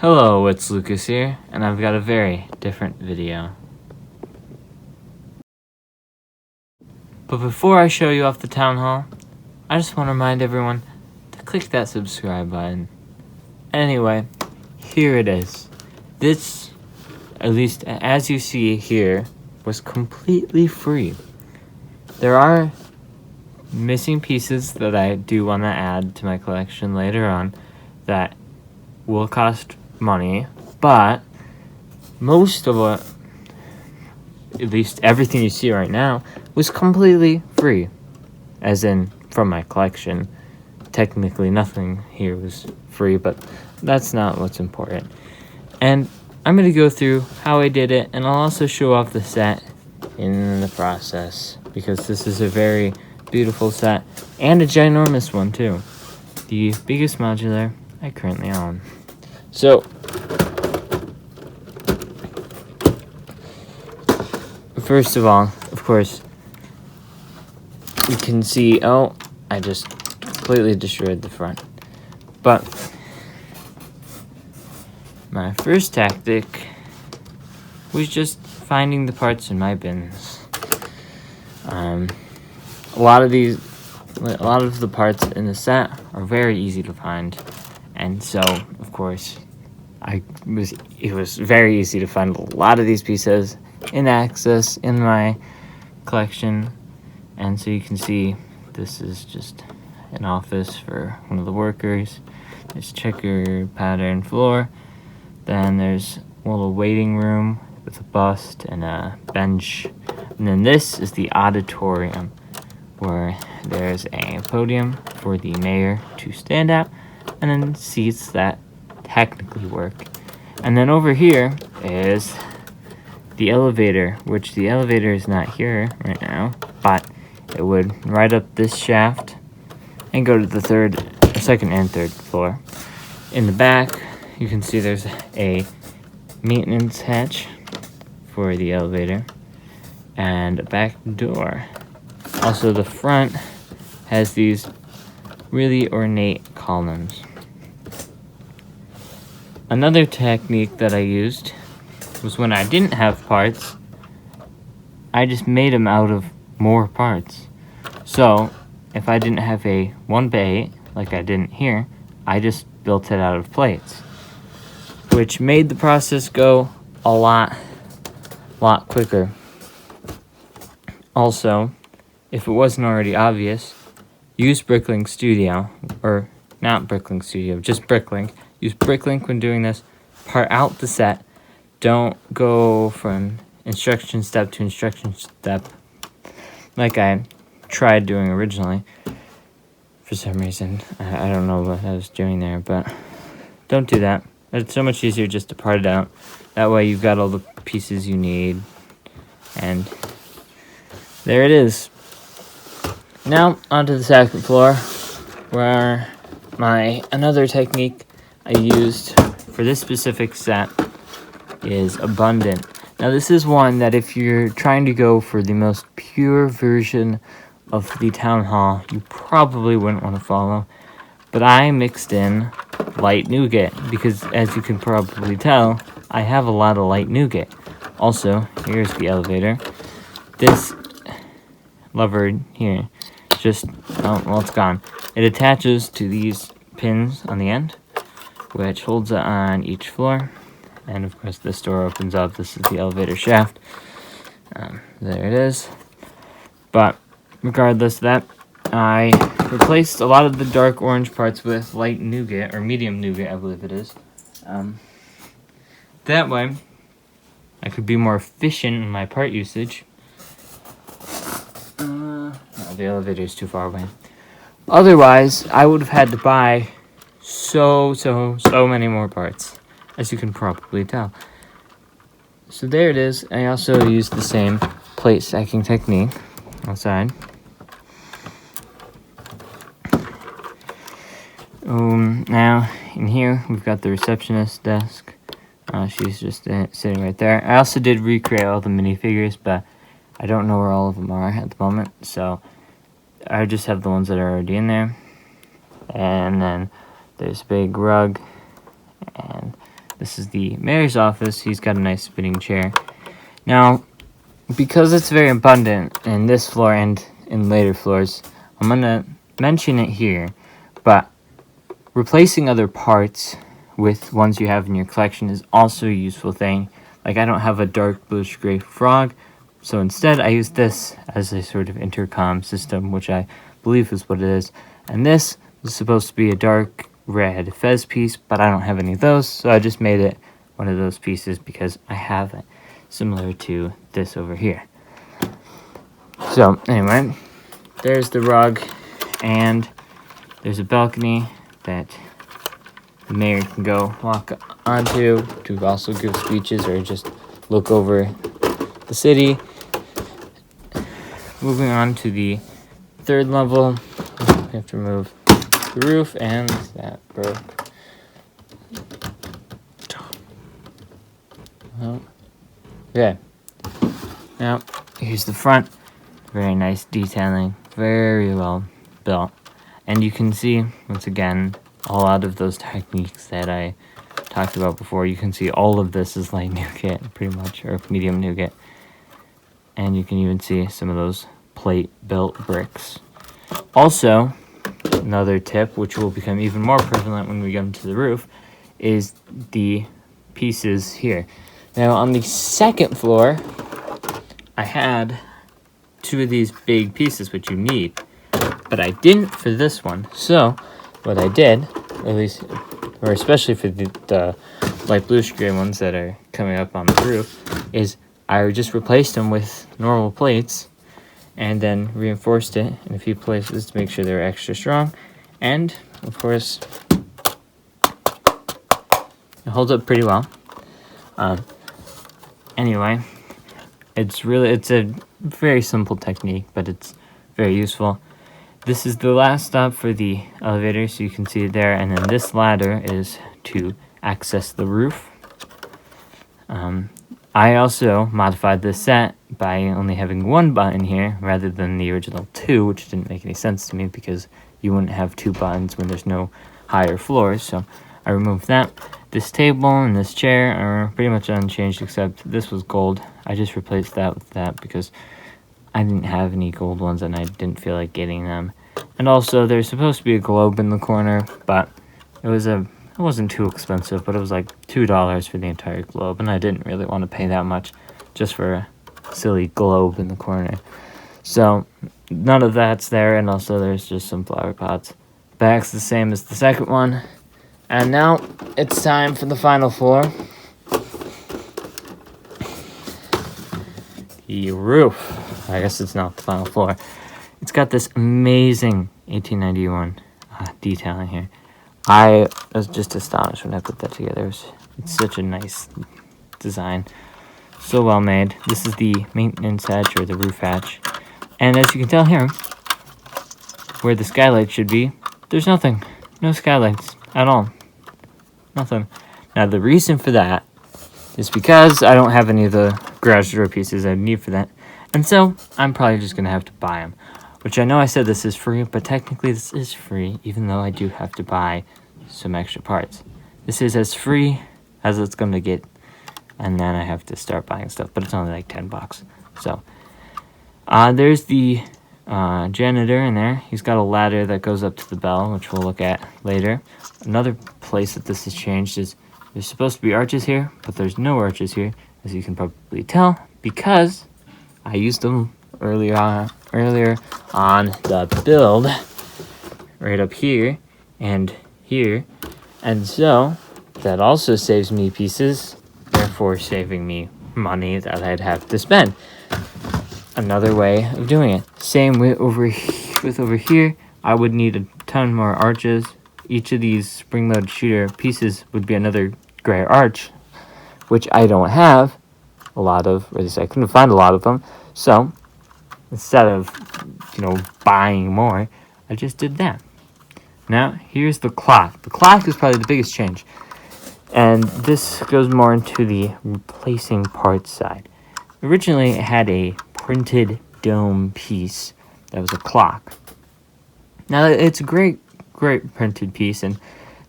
Hello, it's Lucas here, and I've got a very different video. But before I show you off the town hall, I just want to remind everyone to click that subscribe button. Anyway, here it is. This, at least as you see here, was completely free. There are missing pieces that I do want to add to my collection later on that will cost money, but most of what, at least everything you see right now, was completely free, as in from my collection. Technically nothing here was free, but that's not what's important. And I'm going to go through how I did it, and I'll also show off the set in the process, because this is a very beautiful set, and a ginormous one too. The biggest modular I currently own. So, first of all, of course, you can see, oh, I just completely destroyed the front. But my first tactic was just finding the parts in my bins. A lot of the parts in the set are very easy to find, and so, of course, it was very easy to find a lot of these pieces in Access in my collection. And so you can see this is just an office for one of the workers. There's checker pattern floor. Then there's a little waiting room with a bust and a bench. And then this is the auditorium, where there's a podium for the mayor to stand at, and then seats that technically work. And then over here is the elevator, which the elevator is not here right now, but it would ride up this shaft and go to the second and third floor. In the back, you can see there's a maintenance hatch for the elevator and a back door. Also, the front has these really ornate columns. Another technique that I used was when I didn't have parts, I just made them out of more parts. So, if I didn't have a 1x8, like I didn't here, I just built it out of plates, which made the process go a lot quicker. Also, if it wasn't already obvious, use Bricklink Studio, or not Bricklink Studio, just Bricklink. Use Bricklink when doing this. Part out the set. Don't go from instruction step to instruction step like I tried doing originally. For some reason, I don't know what I was doing there, but don't do that. It's so much easier just to part it out. That way you've got all the pieces you need, and there it is. Now, onto the second floor, where another technique I used for this specific set is Abundant. Now, this is one that if you're trying to go for the most pure version of the town hall, you probably wouldn't want to follow. But I mixed in light nougat, because as you can probably tell, I have a lot of light nougat. Also, here's the elevator. This lever here, it's gone. It attaches to these pins on the end, which holds it on each floor. And of course, this door opens up. This is the elevator shaft. There it is. But regardless of that, I replaced a lot of the dark orange parts with light nougat, or medium nougat, I believe it is. That way, I could be more efficient in my part usage. The elevator is too far away. Otherwise, I would have had to buy so many more parts, as you can probably tell. So there it is. I also used the same plate stacking technique outside. Now, in here, we've got the receptionist desk. She's just sitting right there. I also did recreate all the minifigures, but I don't know where all of them are at the moment, so I just have the ones that are already in there. And then there's a big rug, and This is the mayor's office. He's got a nice spinning chair. Now, because it's very abundant in this floor and in later floors, I'm going to mention it here, but replacing other parts with ones you have in your collection is also a useful thing. Like, I don't have a dark bluish gray frog, so instead I use this as a sort of intercom system, which I believe is what it is. And this is supposed to be a dark red fez piece, but I don't have any of those, so I just made it one of those pieces because I have it similar to this over here. So anyway, there's the rug, and there's a balcony that the mayor can go walk onto to also give speeches or just look over the city. Moving on to the third level, we have to remove the roof, and that broke. Okay. Now, here's the front. Very nice detailing, very well built. And you can see, once again, a lot of those techniques that I talked about before. You can see all of this is like nougat, pretty much, or medium nougat. And you can even see some of those plate-built bricks. Also, another tip, which will become even more prevalent when we get into the roof, is the pieces here. Now, on the second floor, I had two of these big pieces, which you need, but I didn't for this one. So, what I did, at least, or especially for the light bluish gray ones that are coming up on the roof, is I just replaced them with normal plates and then reinforced it in a few places to make sure they're extra strong. And, of course, it holds up pretty well. Anyway, it's a very simple technique, but it's very useful. This is the last stop for the elevator, so you can see it there, and then this ladder is to access the roof. I also modified this set by only having one button here rather than the original two, which didn't make any sense to me because you wouldn't have two buttons when there's no higher floors, so I removed that. This table and this chair are pretty much unchanged, except this was gold. I just replaced that with that because I didn't have any gold ones and I didn't feel like getting them. And also, there's supposed to be a globe in the corner, but it wasn't too expensive, but it was like $2 for the entire globe, and I didn't really want to pay that much just for a silly globe in the corner. So none of that's there, and also there's just some flower pots. Back's the same as the second one. And now it's time for the final floor. The roof. I guess it's not the final floor. It's got this amazing 1891 detailing here. I was just astonished when I put that together. It's such a nice design. So well made. This is the maintenance hatch, or the roof hatch. And as you can tell here, where the skylight should be, there's nothing. No skylights at all. Nothing. Now, the reason for that is because I don't have any of the garage door pieces I need for that. And so, I'm probably just going to have to buy them. Which I know I said this is free, but technically this is free, even though I do have to buy some extra parts. This is as free as it's going to get, and then I have to start buying stuff, but it's only like $10. So, there's the janitor in there. He's got a ladder that goes up to the bell, which we'll look at later. Another place that this has changed is there's supposed to be arches here, but there's no arches here, as you can probably tell, because I used them earlier on the build, right up here and here, and so that also saves me pieces, therefore saving me money that I'd have to spend. Another way of doing it. Same with over here, I would need a ton more arches. Each of these spring-loaded shooter pieces would be another gray arch, which I don't have a lot of, or at least I couldn't find a lot of them. So instead of, buying more, I just did that. Now, here's the clock. The clock is probably the biggest change. And this goes more into the replacing parts side. Originally, it had a printed dome piece that was a clock. Now, it's a great printed piece, and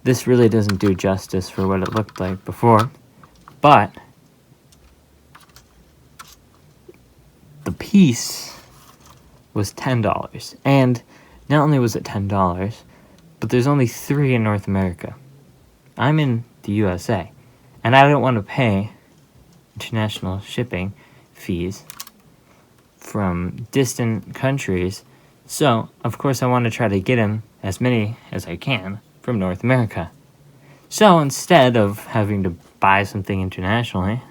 this really doesn't do justice for what it looked like before, but the piece was $10. And not only was it $10, but there's only 3 in North America. I'm in the USA, and I don't want to pay international shipping fees from distant countries, so of course I want to try to get them as many as I can from North America. So instead of having to buy something internationally,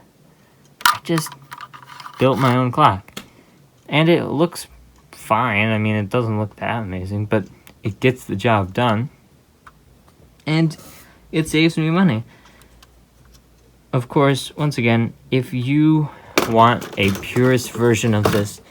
I just built my own clock. And it looks fine. I mean, it doesn't look that amazing, but it gets the job done. And it saves me money. Of course, once again, if you want a purist version of this,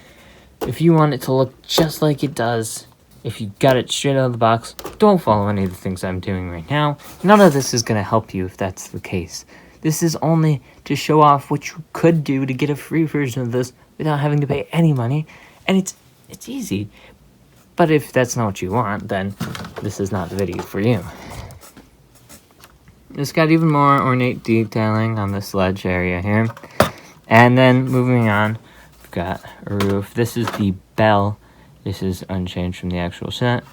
if you want it to look just like it does, if you got it straight out of the box, don't follow any of the things I'm doing right now. None of this is going to help you if that's the case. This is only to show off what you could do to get a free version of this without having to pay any money, and it's easy. But if that's not what you want, then this is not the video for you. It's got even more ornate detailing on the sledge area here. And then moving on, we've got a roof. This is the bell. This is unchanged from the actual set,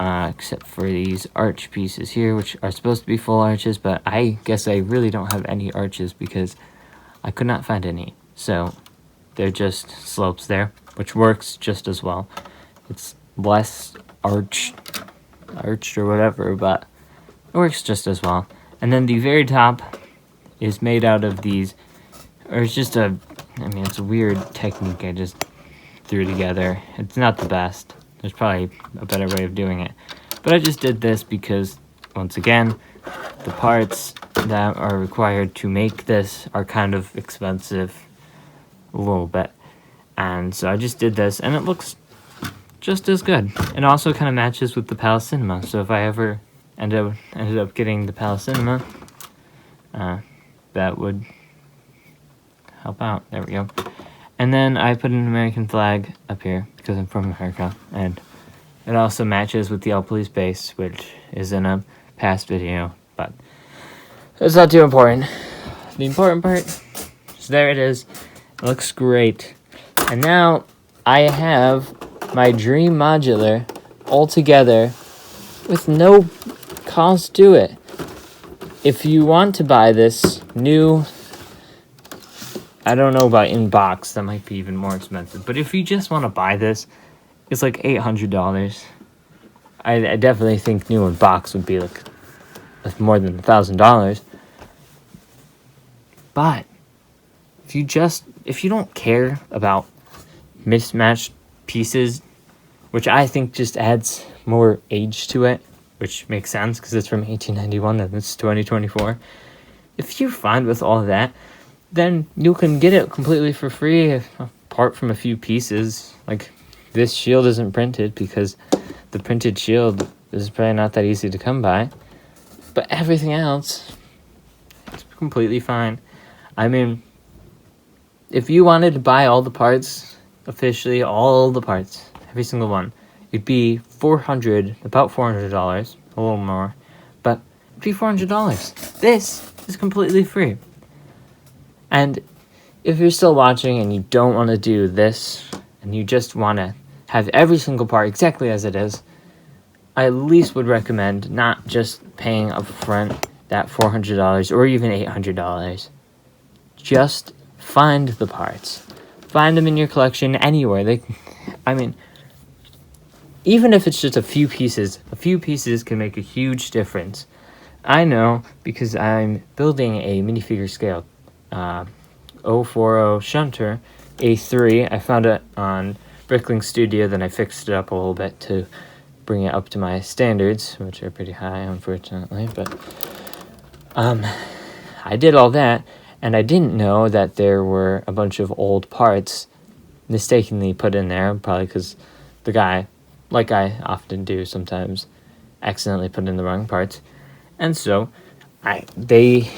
except for these arch pieces here, which are supposed to be full arches, but I guess I really don't have any arches because I could not find any. So they're just slopes there, which works just as well. It's less arched or whatever, but it works just as well. And then the very top is made out of these, or it's just it's a weird technique I just threw together. It's not the best. There's probably a better way of doing it. But I just did this because, once again, the parts that are required to make this are kind of expensive a little bit. And so I just did this, and it looks just as good. It also kind of matches with the Palace Cinema. So if I ever ended up getting the Palace Cinema, that would help out. There we go. And then I put an American flag up here because I'm from America, and it also matches with the L Police base, which is in a past video, but it's not too important. The important part is there it is. It looks great. And now I have my dream modular all together with no cost to it. If you want to buy this new, I don't know about in box, that might be even more expensive, but if you just want to buy this, it's like $800. I definitely think new in box would be like more than $1,000. But if you don't care about mismatched pieces, which I think just adds more age to it, which makes sense because it's from 1891 and it's 2024. If you're fine with all of that, then you can get it completely for free, apart from a few pieces. Like, this shield isn't printed because the printed shield is probably not that easy to come by. But everything else, it's completely fine. I mean, if you wanted to buy all the parts, officially all the parts, every single one, it'd be about $400, a little more, but it'd be $400. This is completely free. And if you're still watching and you don't want to do this, and you just want to have every single part exactly as it is, I at least would recommend not just paying up front that $400 or even $800. Just find the parts. Find them in your collection anywhere. Even if it's just a few pieces can make a huge difference. I know because I'm building a minifigure scale 040 Shunter A3. I found it on Bricklink Studio, then I fixed it up a little bit to bring it up to my standards, which are pretty high, unfortunately. But I did all that, and I didn't know that there were a bunch of old parts mistakenly put in there, probably because the guy, like I often do sometimes, accidentally put in the wrong parts. And so the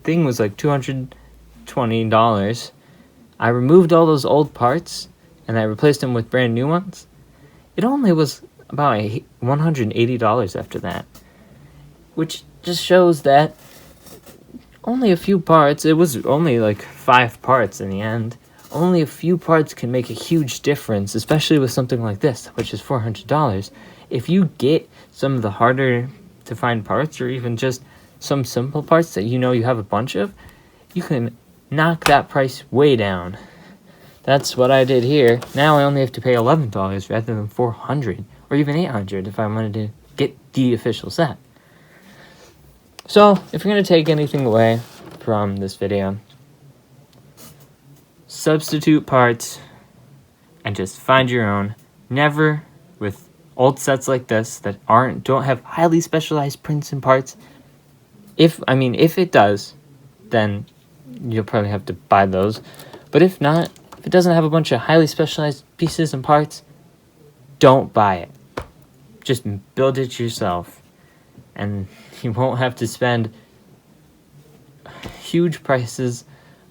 thing was like $220. I removed all those old parts and I replaced them with brand new ones. It only was about $180 after that. which just shows that only a few parts, it was only like 5 parts in the end, only a few parts can make a huge difference, especially with something like this, which is $400. If you get some of the harder to find parts, or even just some simple parts that you know you have a bunch of, you can knock that price way down. That's what I did here. Now I only have to pay $11 rather than $400 or even $800 if I wanted to get the official set. So, if you're going to take anything away from this video, substitute parts and just find your own. Never, with old sets like this that don't have highly specialized prints and parts, if it does, then you'll probably have to buy those. But if not, if it doesn't have a bunch of highly specialized pieces and parts, don't buy it. Just build it yourself. And you won't have to spend huge prices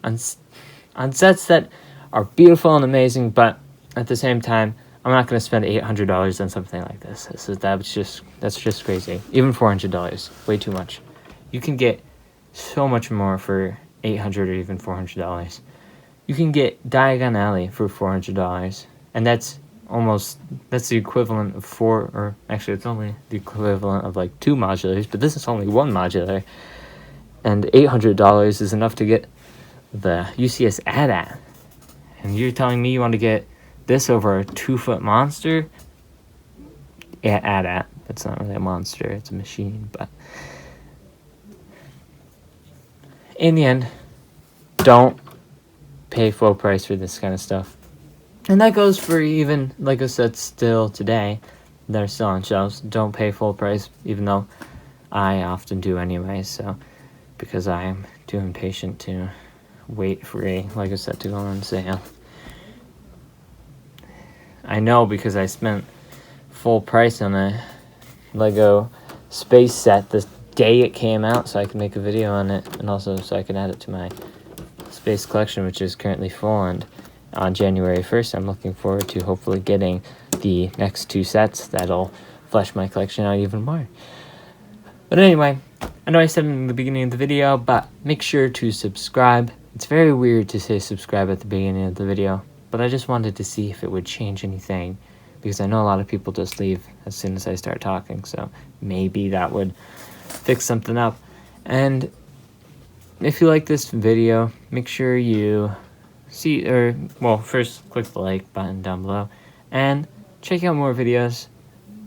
on sets that are beautiful and amazing, but at the same time, I'm not going to spend $800 on something like this. That's just crazy. Even $400, way too much. You can get so much more for $800 or even $400. You can get Diagon Alley for $400, and that's the equivalent of it's only the equivalent of like 2 modulars, but this is only 1 modular, and $800 is enough to get the UCS AT-AT. And you're telling me you want to get this over a 2-foot monster? Yeah, AT-AT. That's not really a monster, it's a machine, but in the end, don't pay full price for this kind of stuff. And that goes for even Lego sets still today that are still on shelves. Don't pay full price, even though I often do anyway, so because I am too impatient to wait for a Lego set to go on sale. I know because I spent full price on a Lego space set the day it came out so I could make a video on it, and also so I could add it to my space collection, which is currently full. And on January 1st, I'm looking forward to hopefully getting the next 2 sets that'll flesh my collection out even more. But anyway, I know I said it in the beginning of the video, but make sure to subscribe. It's very weird to say subscribe at the beginning of the video, but I just wanted to see if it would change anything, because I know a lot of people just leave as soon as I start talking, so maybe that would fix something up. And if you like this video, make sure you first click the like button down below and check out more videos.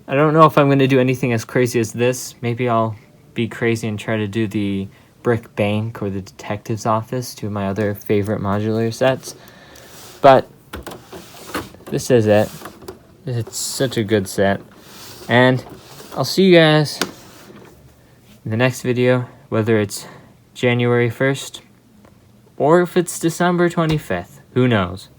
I don't know if I'm going to do anything as crazy as this. Maybe I'll be crazy and try to do the Brick Bank or the Detective's Office, 2 of my other favorite modular sets. But this is it. It's such a good set. And I'll see you guys in the next video, whether it's January 1st or if it's December 25th. Who knows?